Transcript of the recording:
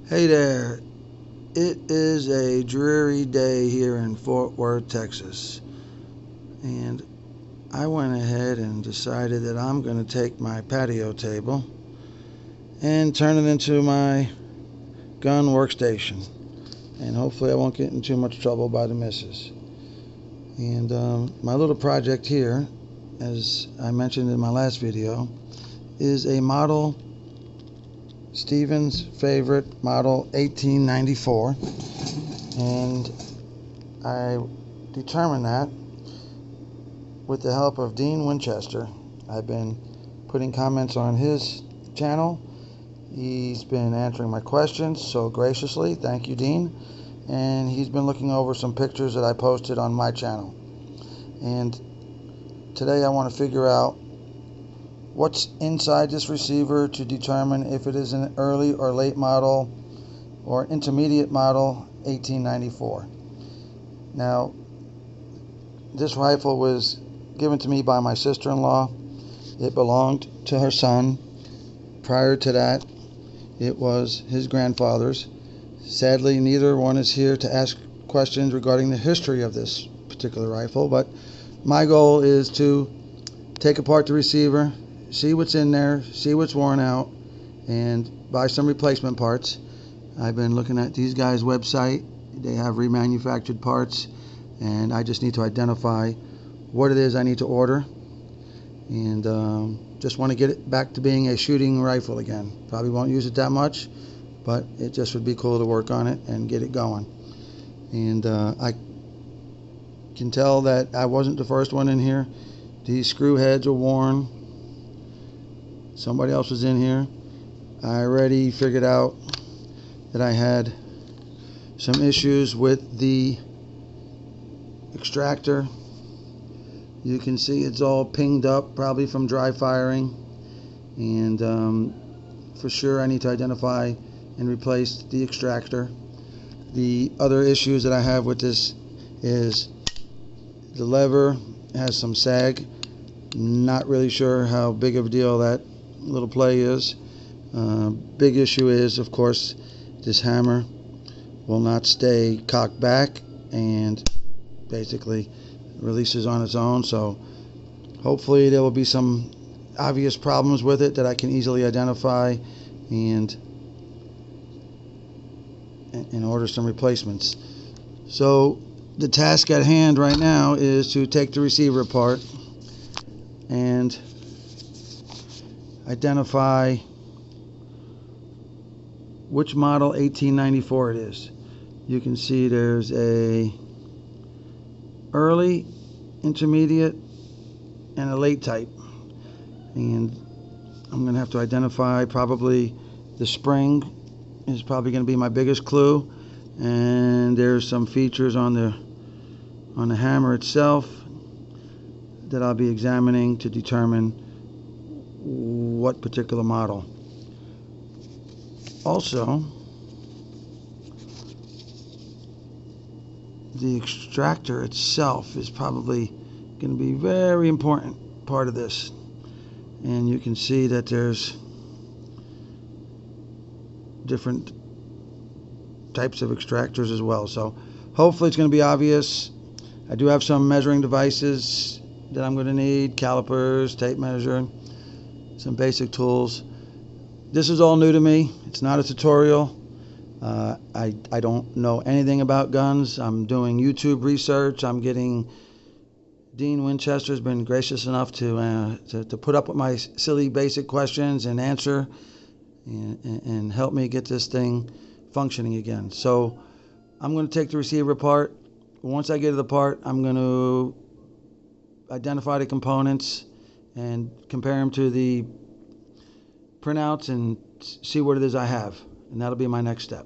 Hey there, it is a dreary day here in Fort Worth, Texas, and I went ahead and decided that I'm going to take my patio table and turn it into my gun workstation, and hopefully I won't get in too much trouble by the missus. And my little project here, as I mentioned in my last video, is a model Stephen's favorite model 1894, and I determined that with the help of Dean Winchester. I've been putting comments on his channel. He's been answering my questions so graciously. Thank you, Dean. And he's been looking over some pictures that I posted on my channel. And today I want to figure out what's inside this receiver to determine if it is an early or late model or intermediate model 1894. Now, this rifle was given to me by my sister-in-law. It belonged to her son. Prior to that, it was his grandfather's. Sadly, neither one is here to ask questions regarding the history of this particular rifle, but my goal is to take apart the receiver, see what's in there, see what's worn out, and buy some replacement parts. I've been looking at these guys' website. They have remanufactured parts, and I just need to identify what it is I need to order, and just want to get it back to being a shooting rifle again. Probably won't use it that much, but it just would be cool to work on it and get it going. And I can tell that I wasn't the first one in here. These screw heads are worn. Somebody else was in here. I already figured out that I had some issues with the extractor. You can see it's all pinged up, probably from dry firing. And for sure I need to identify and replace the extractor. The other issues that I have with this is the lever has some sag. Not really sure how big of a deal that little play is. Big issue is, of course, this hammer will not stay cocked back and basically releases on its own. So hopefully there will be some obvious problems with it that I can easily identify and order some replacements. So the task at hand right now is to take the receiver apart and identify which model 1894 it is. You can see there's a early, intermediate, and a late type. And I'm going to have to identify probably the spring is probably going to be my biggest clue. And there's some features on the hammer itself that I'll be examining to determine what particular model. Also, the extractor itself is probably going to be a very important part of this. And you can see that there's different types of extractors as well. So hopefully it's going to be obvious. I do have some measuring devices that I'm going to need: calipers, tape measure, some basic tools. This is all new to me. It's not a tutorial. I don't know anything about guns. I'm doing YouTube research. I'm getting Dean Winchester has been gracious enough to put up with my silly basic questions and answer and help me get this thing functioning again. So I'm going to take the receiver apart. Once I get it apart, I'm going to identify the components and compare them to the printouts and see what it is I have. And that'll be my next step.